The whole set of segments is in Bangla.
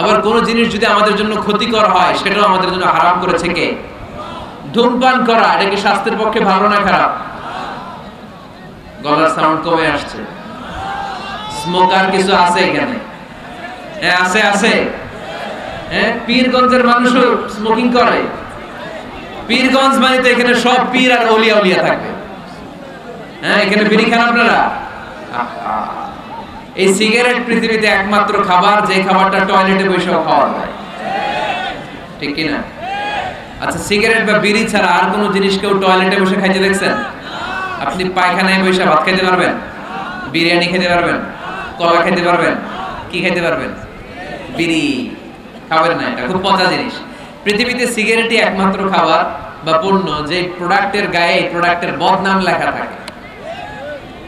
আবার কোনো জিনিস যদি আমাদের জন্য ক্ষতিকর হয় সেটাও আমাদের জন্য হারাম করেছে কে? ধূমপান করা এটা কি স্বাস্থ্যের পক্ষে ভালো না খারাপ? গলার সাউন্ড কমে আসছে। স্মোকার কিছু আছে এখানে? হ্যাঁ আছে আছে। হ্যাঁ, পীরগঞ্জের মানুষও স্মোকিং করে। পীরগঞ্জ মানে তো এখানে সব পীর আর ওলিয়া উলিয়া থাকবে। হ্যাঁ, এখানে বিড়ি খান আপনারা? এই সিগারেট পৃথিবীতে একমাত্র খাবার যে খাবারটা টয়লেটে বসেও খাওয়া যায়, ঠিক কি না? আচ্ছা, সিগারেট বা বিড়ি ছাড়া আর কোনো জিনিস কেউ টয়লেটে বসে খাইতে দেখছেন? আপনি পায়খানায় বসে ভাত খেতে পারবেন? বিরিয়ানি খেতে পারবেন? কলা খেতে পারবেন? কি খেতে পারবেন? বিড়ি খাবেন না, এটা খুব পচা জিনিস। পৃথিবীতে সিগারেটই একমাত্র খাবার বা পণ্য যে প্রোডাক্টের গায়ে এই প্রোডাক্টের বদনাম লেখা থাকে।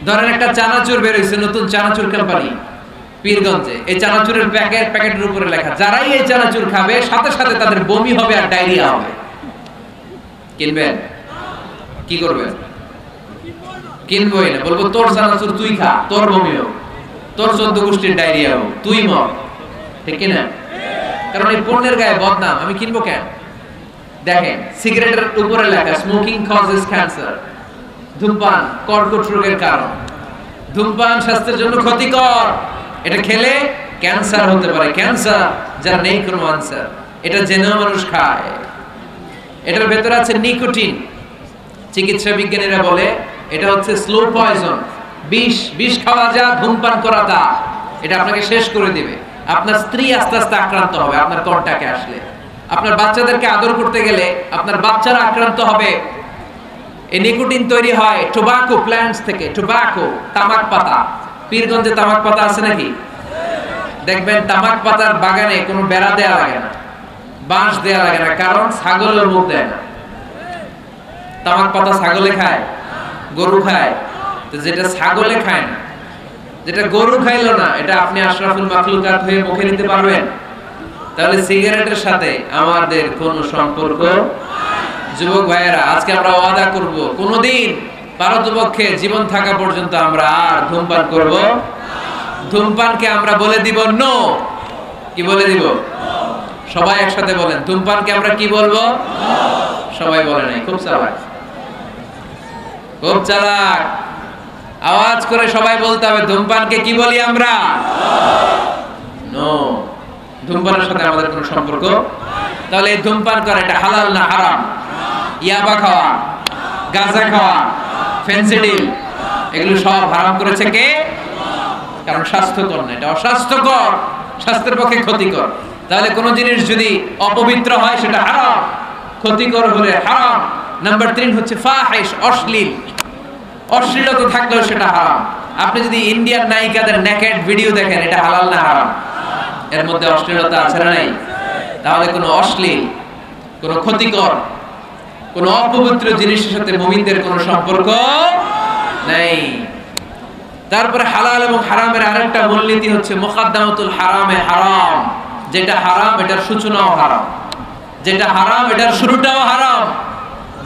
ধরেন একটা চানাচুর বের হইছে, নতুন চানাচুর কোম্পানি পীরগঞ্জে, এই চানাচুরের প্যাকেটের উপরে লেখা যারাই এই চানাচুর খাবে সাথে সাথে তাদের বমি হবে আর ডায়রিয়া হবে। কিনবেন? কি করবেন? কিনবই না, বলবো তোর চানাচুর তুই খা, তোর বমি হোক, তোর 14 গোষ্ঠীর ডায়রিয়া হোক, তুই মর, ঠিক কি না? কারণ এই পণ্যের গায়ে বদনাম, আমি কিনবো কেন? দেখেন সিগারেটের উপরে লেখা স্মোকিং কজেস ক্যান্সার, ধূমপান কর্কট রোগের কারণ, ধূমপান স্বাস্থ্যের জন্য ক্ষতিকর, এটা খেলে ক্যান্সার হতে পারে, ক্যান্সার যার নেই কোনো আনসার, এটা জেনেও মানুষ খায়। এটার ভেতরে আছে নিকোটিন, চিকিৎসা বিজ্ঞানীরা বলে এটা হচ্ছে স্লো পয়জন, বিষ খাওয়া যা, ধূমপান করা তা, এটা আপনাকে শেষ করে দিবে। আপনার স্ত্রী আস্তে আস্তে আক্রান্ত হবে আপনার কন্টাক্টে আসলে, আপনার বাচ্চাদেরকে আদর করতে গেলে আপনার বাচ্চারা আক্রান্ত হবে। এই নিকোটিন তৈরি হয় টোবাকো প্ল্যান্টস থেকে, টোবাকো তামাক পাতা। পীরগঞ্জে তামাক পাতা আছে নাকি? দেখবেন তামাক পাতার বাগানে কোনো বেড়া দেয়া লাগে না, বাঁশ দেয়া লাগে না, কারণ ছাগলের মুখ দেয় না। তামাক পাতা ছাগলে খায়, গরু খায়, তো যেটা ছাগলে খায় না, যেটা গরু খাইলো না, এটা আপনি আশরাফুল মাখলুকাত হয়ে মুখে নিতে পারবেন? তাহলে সিগারেটের সাথে আমাদের কোনো সম্পর্ক। যুবক ভাইয়েরা, আজকে আমরা ওয়াদা করব কোনদিন পারতপক্ষে জীবন থাকা পর্যন্ত আমরা আর ধূমপান করব। ধূমপানকে আমরা বলে দিব নো। কি বলে দিব? সবাই একসাথে বলেন, ধূমপানকে আমরা কি বলবো? সবাই বলে নাই, খুব চালাক, খুব চালাক। আওয়াজ করে সবাই বলতে হবে, ধূমপানকে কি বলি আমরা? নো। ধূমপানের সাথে আমাদের কোনো সম্পর্ক। তাহলে এই ধূমপান করা এটা হালাল না হারাম? ইয়াবা খাওয়া, গাঁজা খাওয়া, ফেনসিডিল, এগুলো সব হারাম করেছে কে? কারণ স্বাস্থ্যকর না, এটা অস্বাস্থ্যকর, স্বাস্থ্যের পক্ষে ক্ষতিকর। তাহলে কোন জিনিস যদি অপবিত্র হয় সেটা হারাম, ক্ষতিকর হলে হারাম। নাম্বার 3 হচ্ছে ফাহিশ, অশ্লীল, অশ্লীলতা থাকলেও সেটা হারাম। আপনি যদি ইন্ডিয়ান নায়িকাদের নেকেড ভিডিও দেখেন, এটা হালাল না হারাম? এর মধ্যে অশ্লীলতা আছে না নাই? তাহলে কোনো অশ্লীল, কোনো ক্ষতিকর, কোনো অপবিত্র জিনিসের সাথে মুমিনদের কোনো সম্পর্ক নাই। তারপরে হালাল এবং হারামের আরেকটা মূলনীতি হচ্ছে মুকাদ্দামাতুল হারামে হারাম। যেটা হারাম এটার সূচনাও হারাম, যেটা হারাম এটার শুরুটাও হারাম।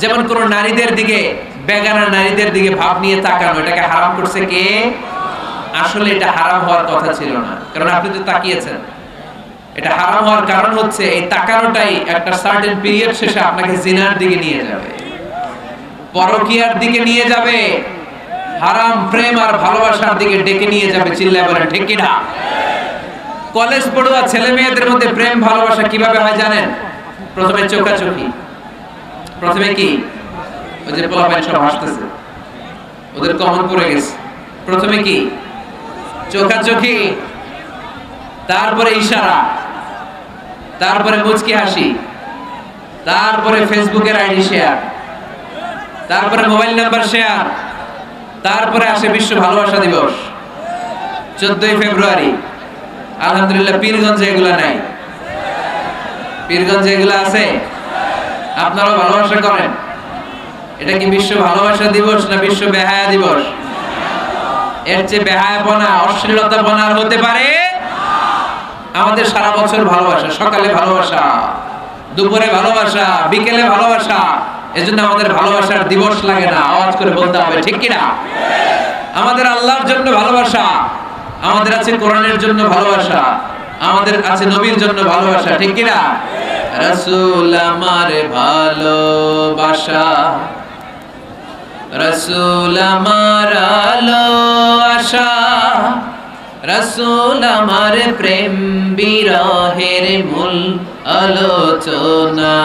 যেমন কোন নারীদের দিকে, বেগানা নারীদের দিকে ভাব নিয়ে তাকানো, এটাকে হারাম করছে কে? আসলে এটা হারাম হওয়ার কথা ছিল না, কারণ আপনি তো তাকিয়েছেন। এটা হারাম হওয়ার কারণ হচ্ছে এই তাকানোটাই একটা সার্টেন পিরিয়ড শেষে আপনাকে জিনার দিকে নিয়ে যাবে, পরকীয়ার দিকে নিয়ে যাবে, হারাম প্রেম আর ভালোবাসার দিকে ডেকে নিয়ে যাবে। চিল্লায় বলেন ঠিক কি না? কলেজ পড়ুয়া ছেলে মেয়েদের মধ্যে প্রেম ভালোবাসা কিভাবে হয় জানেন? প্রথমে চোখাচোখি, প্রথমে কি? ওই যে পোলাপাইন সব হাসতেছে, ওদের কমন পড়ে গেছে। প্রথমে কি? চোখাচোখি, তারপরে ইশারা, তারপরে মুচকি হাসি, তারপরে ফেসবুকের আইডি শেয়ার, তারপরে মোবাইল নাম্বার শেয়ার, তারপরে আসে বিশ্ব ভালোবাসা দিবস 14ই ফেব্রুয়ারি। আলহামদুলিল্লাহ পীরগঞ্জে এগুলা নাই, পীরগঞ্জে এগুলা আছে। আপনারাও ভালোবাসা করেন। এটা কি বিশ্ব ভালোবাসা দিবস না বিশ্ব বেহায়া দিবস? এর চেয়ে বেহায়াপনা, অশ্লীলতাপনা আর হতে পারে? আমাদের সারা বছর ভালোবাসা, সকালে ভালোবাসা, দুপুরে ভালোবাসা, বিকেলে ভালোবাসা। এজন্য আমাদের ভালোবাসার দিবস লাগে না। আওয়াজ করে বলতে হবে ঠিক কি না? আমাদের আল্লাহর জন্য ভালোবাসা, আমাদের আছে কোরআনের জন্য ভালোবাসা, আমাদের আছে নবীর জন্য ভালোবাসা, ঠিক কি না? রাসূল আমার ভালোবাসা, রাসূল আমার আলো আশা, রাসূল আমার প্রেম বিরহের মূল আলোচনা,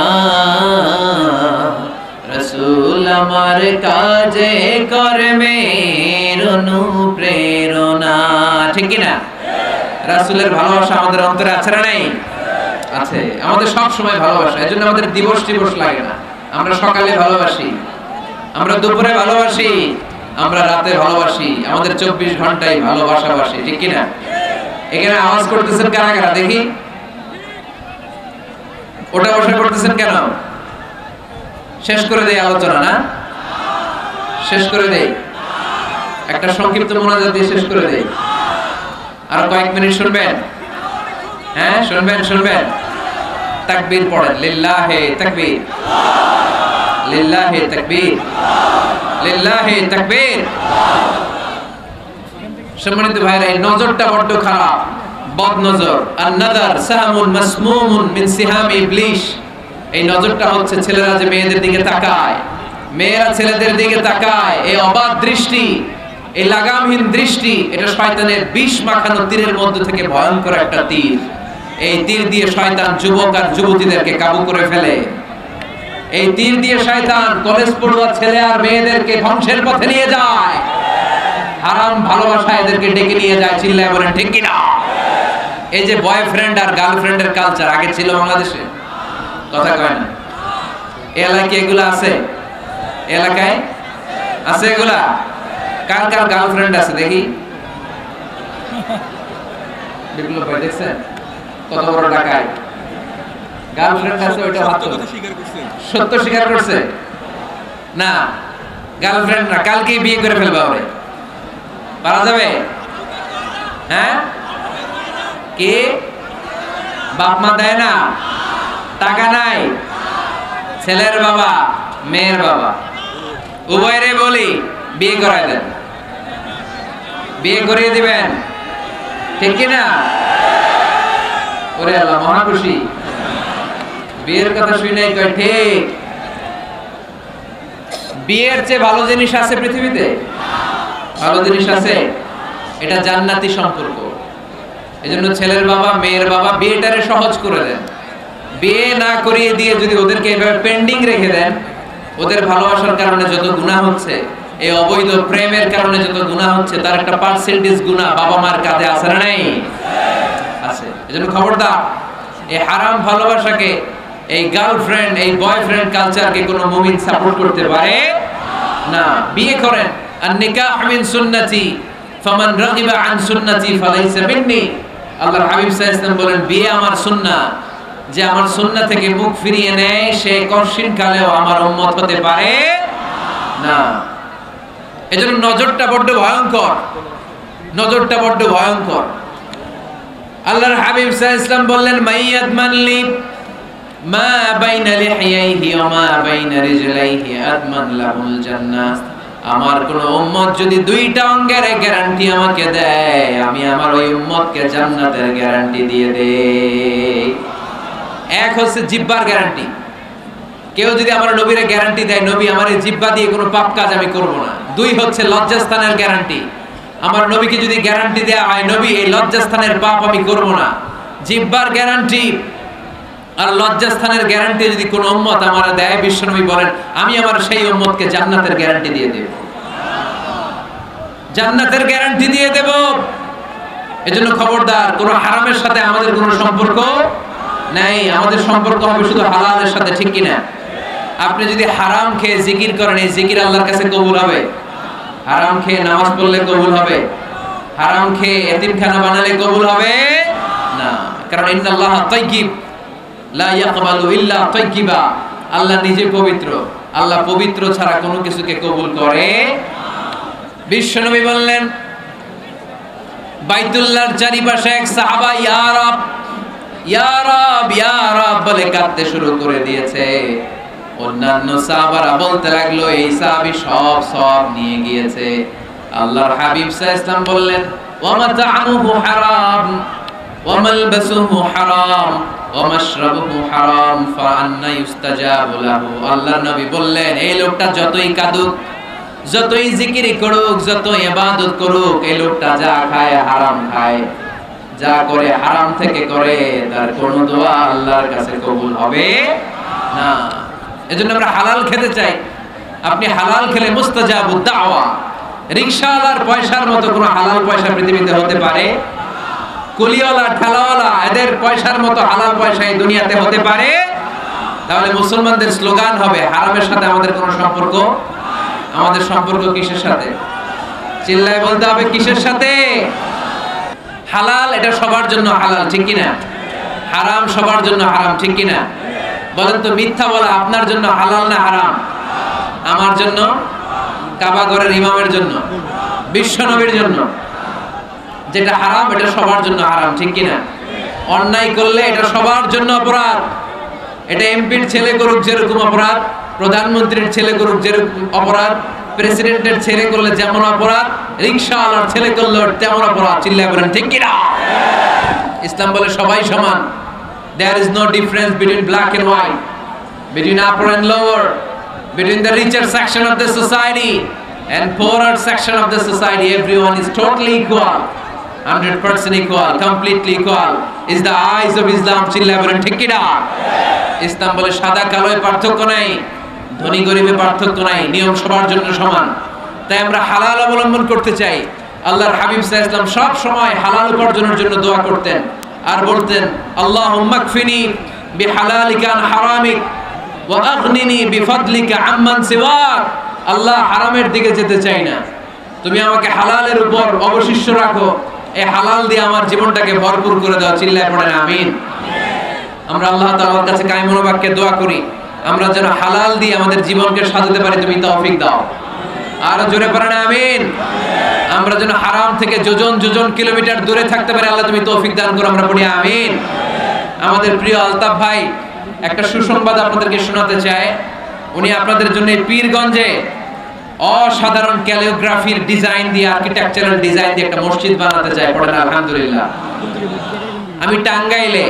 রাসূল আমার কাজে কর্মের অনুপ্রেরণা, ঠিক কি না? রাসূলের ভালোবাসা আমাদের অন্তরে আছে না নাই? আছে, আমাদের সব সময় ভালোবাসা। এজন্য আমাদের দিবস টিবস লাগে না। আমরা সকালে ভালোবাসি, আমরা দুপুরে ভালোবাসি, আমরা রাতে ভালোবাসি, আমাদের 24 ঘন্টায় ভালোবাসাবাসি, ঠিক কি না? এখানে আওয়াজ করতেছেন কারা কারা দেখি? ওটা বসে করতেছেন কেন? শেষ করে দেই আলোচনা, না শেষ করে দেই, একটা সংক্ষিপ্ত মোনাজাত দিয়ে শেষ করে দেই। আর কয়েক মিনিট শুনবেন? হ্যাঁ শুনবেন, শুনবেন। তাকবীর পড়েন, লিল্লাহে তাকবীর, লিল্লাহে তাকবীর, লিল্লাহে তাকবীর। সম্মানিত ভাইরা, এই নজরটা বড্ড খারাপ, বদ নজর। আর নাদার সাহামুন মাসমুমুন মিন সিহামি ইবলিশ। এই নজরটা হচ্ছে ছেলেরা যে মেয়েদের দিকে তাকায়, মেয়েরা ছেলেদের দিকে তাকায়, এই অবাধ দৃষ্টি, এই লাগামহীন দৃষ্টি, এটা শয়তানের বিষ মাখানো তীরের মধ্যে থেকে ভয়ঙ্কর একটা তীর। এই তীর দিয়ে শয়তান যুবক আর যুবতীদেরকে কাবু করে ফেলে। এই তীর দিয়ে শয়তান কলেজ পড়ুয়া ছেলে আর মেয়েদেরকে ধ্বংসের পথে নিয়ে যায়। হারাম ভালোবাসা এদেরকে ডেকে নিয়ে যায়। চিল্লায় বলেন ঠিক কি না? এই যে বয়ফ্রেন্ড আর গার্লফ্রেন্ডের কালচার আগে ছিল বাংলাদেশে, কথা কয় না? এলাকায় এগুলো আছে? এলাকায় আছে এগুলা? কার কার গার্লফ্রেন্ড আছে দেখি? বিপ্লব ভাই দেখছেন কত বড় ঢাকায় গার্লফ্রেন্ড আছে? ওইটা সত্য স্বীকার করছে না? গার্লফ্রেন্ড না, কালকেই বিয়ে করে ফেলবা ওরে। পারা যাবে? হ্যাঁ, কে? বাপ মা দেয় না, টাকা নাই, ছেলের বাবা মেয়ের বাবা উভয়রে বলি বিয়ে করায় দেন, বিয়ে করিয়ে দিবেন, ঠিক কি না? ওরে আল্লাহ, মহা খুশি। বিয়ের কথা শুনে কয় ঠিক। বিয়ের চেয়ে ভালো জিনিস আছে পৃথিবীতে? ভালো জিনিস আছে? এটা জান্নাতি সম্পর্ক। এজন্য ছেলের বাবা মেয়ের বাবা বিয়েটারে সহজ করে দেন। বিয়ে না করিয়ে দিয়ে যদি ওদেরকে এভাবে পেন্ডিং রেখে দেন, ওদের ভালোবাসার কারণে যত গুনাহ হচ্ছে, এই অবৈধ প্রেমের কারণে যত গুনাহ হচ্ছে, তার একটা পার্সেন্টেজ গুনাহ বাবা মার কাঁধে আছে না নাই? আছে। এজন্য খবরদার, এই হারাম ভালোবাসাকে, এই গার্লফ্রেন্ড এই বয়ফ্রেন্ড কালচারকে কোনো মুমিন সাপোর্ট করতে পারে না। বিয়ে করেন। আর নিকাহ মিন সুন্নতি ফামান রাগিবা আন সুন্নতি ফালাইসা মিন্নি। আল্লাহর হাবিব সাল্লাল্লাহু আলাইহি ওয়াসাল্লাম বলেন, বিয়ে আমার সুন্নাহ, যে আমার সুন্নাহ থেকে মুখ ফিরিয়ে নেয় সে কঠিন কালেও আমার উম্মত হতে পারে না। এজন্য নজরটা বড্ড ভয়ঙ্কর, নজরটা বড্ড ভয়ঙ্কর। আল্লাহর হাবিব সাল্লাল্লাহু আলাইহি ওয়াসাল্লাম বললেন, মাইয়াদমান লি মা বাইনা লিহিয়াইহি ওয়া মা বাইনা রিজলাইহি আদমান লাহুল জান্নাহ। আমার কোন উম্মত যদি দুইটা অঙ্গের গ্যারান্টি আমাকে দেয়, আমি আমার ওই উম্মতকে জান্নাতের গ্যারান্টি দিয়ে দেই। এক হচ্ছে জিহ্বার গ্যারান্টি। কেউ যদি আমার নবীর গ্যারান্টি দেয়, নবী আমার এই জিহ্বা দিয়ে কোনো পাপ কাজ আমি করব না। দুই হচ্ছে লজ্জাস্থানের গ্যারান্টি। আমার নবীকে যদি গ্যারান্টি দেয়া হয়, নবী এই লজ্জাস্থানের পাপ আমি করব না। জিহ্বার গ্যারান্টি আর লজ্জাস্থানের গ্যারান্টি যদি কোন উম্মত আমার দেয়, বিশ্বনবী বলেন, আমি আমার সেই উম্মতকে জান্নাতের গ্যারান্টি দিয়ে দেব, জান্নাতের গ্যারান্টি দিয়ে দেব। এজন্য খবরদার, কোন হারামের সাথে আমাদের কোনো সম্পর্ক নাই। আমাদের সম্পর্ক হবে শুধু হালালের সাথে, ঠিক কিনা? আপনি যদি হারাম খেয়ে জিকির করেন, এই জিকির আল্লাহর কাছে কবুল হবে? হারাম খেয়ে নামাজ পড়লে কবুল হবে? হারাম খেয়ে এতিমখানা বানালে কবুল হবে না। কারণ ইন্নাল্লাহ তাইয়্যিব লা ইয়াকবালু ইল্লা তাইয়্যিবা। আল্লাহ নিজে পবিত্র, আল্লাহ পবিত্র ছাড়া কোনো কিছুকে কবুল করে। বিশ্বনবী বললেন, বাইতুল্লাহর চারিপাশে এক সাহাবা ইয়া রাব ইয়া রাব ইয়া রাব বলে কাঁদতে শুরু করে দিয়েছে। অন্যান্য সাহাবারা বলতে লাগলো, এই সাহাবী সব নিয়ে গিয়েছে। আল্লাহর হাবিব সাল্লাল্লাহু আলাইহি ওয়াসাল্লাম বললেন, ওয়া মাতা'নুহু হারাম, ওয়া মালবাসুহু হারাম ওয়া মাশরাবুহু হারাম ফাআন্না ইউস্তাজাবু লাহু। আল্লাহর নবী বললেন, এই লোকটা যতই কাঁদুক, যতই জিকিরি করুক, যত ইবাদত করুক, এই লোকটা যা খায় হারাম খায়, যা করে হারাম থেকে করে, তার কোন দোয়া আল্লাহর কাছে কবুল হবে না। এজন্য আমরা হালাল খেতে চাই। আপনি হালাল খেলে মুস্তাজাবুদ দাওয়া। রিকশাওয়ালার পয়সার মতো কোনো হালাল পয়সা পৃথিবীতে হতে পারে? কুলিওয়ালা, ঠেলাওয়ালা, এদের পয়সার মতো হালাল পয়সা এই দুনিয়াতে হতে পারে? তাহলে মুসলমানদের স্লোগান হবে, হারামের সাথে আমাদের কোনো সম্পর্ক। আমাদের সম্পর্ক কিসের সাথে? চিল্লায় বলতে হবে, কিসের সাথে? হালাল এটা সবার জন্য হালাল, ঠিক কিনা? হারাম সবার জন্য হারাম, ঠিক কিনা? বলেন তো, মিথ্যা বলা আপনার জন্য হালাল না হারাম? আমার জন্য, কাবা ঘরের ইমামের জন্য, বিশ্ব নবীর জন্য। যেটা হারাম এটা সবার জন্য হারাম, ঠিক কিনা? অন্যায় করলে এটা সবার জন্য অপরাধ। এটা এমপির ছেলে করুক যেরকম অপরাধ, প্রধানমন্ত্রীর ছেলে করুক যেরকম অপরাধ, প্রেসিডেন্টের ছেলে করলে যেমন অপরাধ, রিকশাওয়ালার ছেলে করলে তেমন অপরাধ। চিল্লায় বলেন ঠিক কিনা? ইসলাম বলে সবাই সমান। There is no difference between black and white, between upper and lower, between the richer section of the society and poorer section of the society. Everyone is totally equal, 100% equal, completely equal is the eyes of Islam. চিল্লায় বলেন ঠিক কিনা? ইসলাম বলে সাদা কালোয় পার্থক্য নাই, ধনী গরিবে পার্থক্য নাই, নিয়ম সবার জন্য সমান। তাই আমরা হালাল অবলম্বন করতে চাই। আল্লাহর হাবিব সাল্লাল্লাহু আলাইহি ওয়াসাল্লাম সব সময় হালাল উপার্জনের জন্য দোয়া করতেন আর বলতেন, আল্লাহুম্মা কফিনি বিহালালিকা আন হারামিক ওয়া আগনিনি বিফাদলিকা আম্মান সিওয়াক। আল্লাহ, হারামের দিকে যেতে চাই না, তুমি আমাকে হালালের উপর অবশিষ্ট রাখো, এই হালাল দিয়ে আমার জীবনটাকে ভরপুর করে দাও। চিল্লায় পড়েন আমিন। আমরা আল্লাহ তাআলার কাছে কায়মুল বাক্যে দোয়া করি, আমরা যেন হালাল দিয়ে আমাদের জীবনকে সাজাতে পারি, তুমি তৌফিক দাও। আর জোরে পড়েন আমিন। আমরা যেন হারাম থেকে যোজন যোজন কিলোমিটার দূরে থাকতে পারি, আল্লাহ তুমি তৌফিক দান করো। আমরা পড়ি আমিন। আমাদের প্রিয় আলতাফ ভাই একটা সুসংবাদ আপনাদেরকে শোনাতে চায়। উনি আপনাদের জন্য পীরগঞ্জে অসাধারণ ক্যালিগ্রাফির ডিজাইন দিয়ে, আর্কিটেকচারাল ডিজাইন দিয়ে একটা মসজিদ বানাতে চায়। পড়েন আলহামদুলিল্লাহ। আমি টাঙ্গাইলে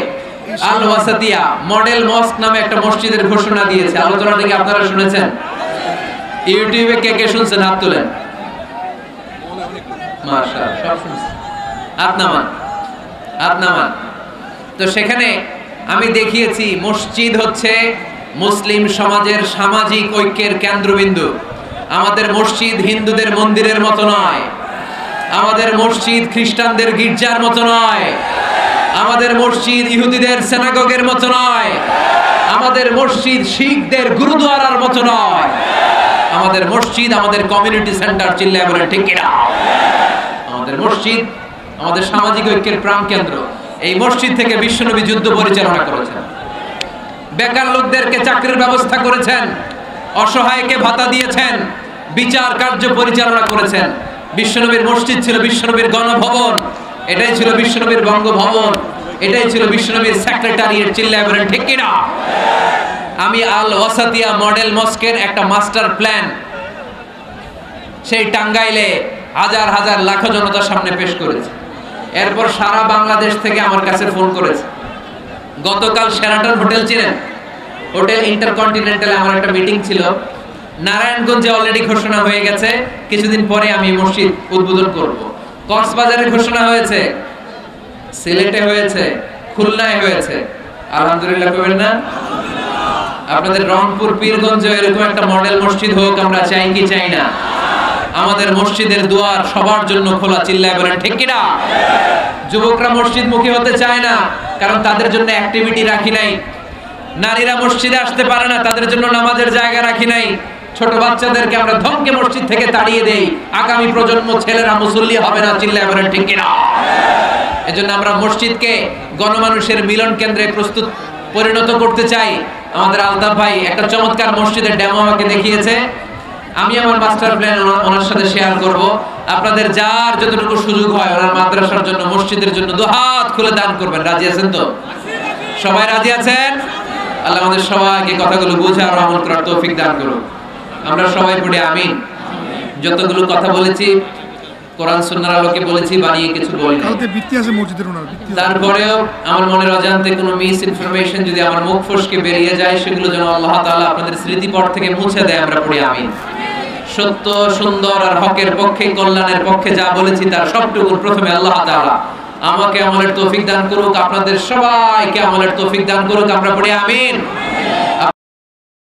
আল ওয়াসাতিয়া মডেল মস্ক নামে একটা মসজিদের ঘোষণা দিয়েছে। আলোচনাটা কি আপনারা শুনেছেন? ইউটিউবে কে কে শুনছেন হাত তুলেন। মাশাআল্লাহ, সব শুনছেন। হাত নামান। তো সেখানে আমি দেখিয়েছি মসজিদ হচ্ছে মুসলিম সমাজের সামাজিক ঐক্যের কেন্দ্রবিন্দু। আমাদের মসজিদ হিন্দুদের মন্দিরের মতো নয়, আমাদের মসজিদ খ্রিস্টানদের গির্জার মতো নয়, আমাদের মসজিদ ইহুদিদের সিনাগগের মতো নয়, আমাদের মসজিদ শিখদের গুরুদ্বারার মতো নয়, আমাদের মসজিদ আমাদের কমিউনিটি সেন্টার। চিল্লায় বলেন ঠিক কিনা? আমাদের মসজিদ আমাদের সামাজিক ঐক্যের প্রাণকেন্দ্র। এই মসজিদ থেকে বিশ্বনবী যুদ্ধ পরিচালনা করেছেন, বেকার লোকদেরকে চাকরির ব্যবস্থা করেছেন, অসহায়কে ভাতা দিয়েছেন, বিচার কার্য পরিচালনা করেছেন। বিশ্বনবীর মসজিদ ছিল বিশ্বনবীর গণভবন, এটাই ছিল বিশ্বনবীর বঙ্গভবন, এটাই ছিল বিশ্বনবীর সেক্রেটারিয়েট। চিল্লায় বলেন ঠিক কিনা? আমি আল ওয়াসাতিয়া মডেল মস্কের একটা মাস্টার প্ল্যান সেই টাঙ্গাইলে হাজার হাজার লাখ জনতার সামনে পেশ করেছে। এরপর সারা বাংলাদেশ থেকে আমার কাছে ফোন করেছে। গতকাল শেরাটন হোটেল চিনেন? হোটেল ইন্টারকন্টিনেন্টালে আমার একটা মিটিং ছিল। নারায়ণগঞ্জে অলরেডি ঘোষণা হয়ে গেছে, কিছুদিন পরে আমি মসজিদ উদ্বোধন করব। কক্সবাজারে ঘোষণা হয়েছে, সিলেটে হয়েছে, খুলনায় হয়েছে। আলহামদুলিল্লাহ কবেন না? আপনাদের রংপুর পীরগঞ্জে এরকম একটা মডেল মসজিদ হোক, আমরা চাই কি চাই না? আমাদের মসজিদের দুয়ার সবার জন্য খোলা। চিল্লায় বলেন ঠিক কিনা? যুবকরা মসজিদ মুখী হতে চায় না, কারণ তাদের জন্য অ্যাক্টিভিটি রাখি নাই। নারীরা মসজিদে আসতে পারে না, তাদের জন্য নামাজের জায়গা রাখি নাই। ছোট বাচ্চাদেরকে আমরা ধমকে মসজিদ থেকে তাড়িয়ে দেই, আগামী প্রজন্ম ছেলেরা মুসল্লি হবে না। চিল্লায় বলেন ঠিক কিনা? এজন্য আমরা মসজিদকে গণমানুষের মিলন কেন্দ্রে পরিণত করতে চাই। আমাদের আলতাফ ভাই একটা চমৎকার মসজিদের ডেমো আমাকে দেখিয়েছে। আমি আমার মাস্টার প্ল্যান ওনার সাথে শেয়ার করব। আপনাদের যার যতটুকু সুযোগ হয় ওনার মাদ্রাসার জন্য, মসজিদের জন্য দুহাত খুলে দান করবেন। রাজি আছেন তো? সবাই রাজি আছেন? আল্লাহ আমাদের সবাইকে কথাগুলো বোঝার আর আমল করার তৌফিক দান করুন। আমরা সবাই পড়ি আমিন। যতগুলো কথা বলেছি কোরআন সুন্নাহর আলোকে বলেছি, বানিয়ে কিছু বলিনি। কালকে বৃত্তি আছে মসজিদের ওনার বৃত্তি। তারপরেও আমার মনের অজান্তে কোনো মিস ইনফরমেশন যদি আমার মুখ ফসকে বেরিয়ে যায়, সেগুলো যেন আল্লাহ তাআলা আপনাদের স্মৃতিপট থেকে মুছে দেয়, আমরা পড়ি আমিন। সত্য, সুন্দর আর হকের পক্ষে, কল্যাণের পক্ষে যা বলেছি তার সবটুকু প্রথমে আল্লাহ তাআলা আমাকে আমলের তৌফিক দান করুক, আপনাদের সবাইকে আমলের তৌফিক দান করুক, আমরা পড়ি আমিন।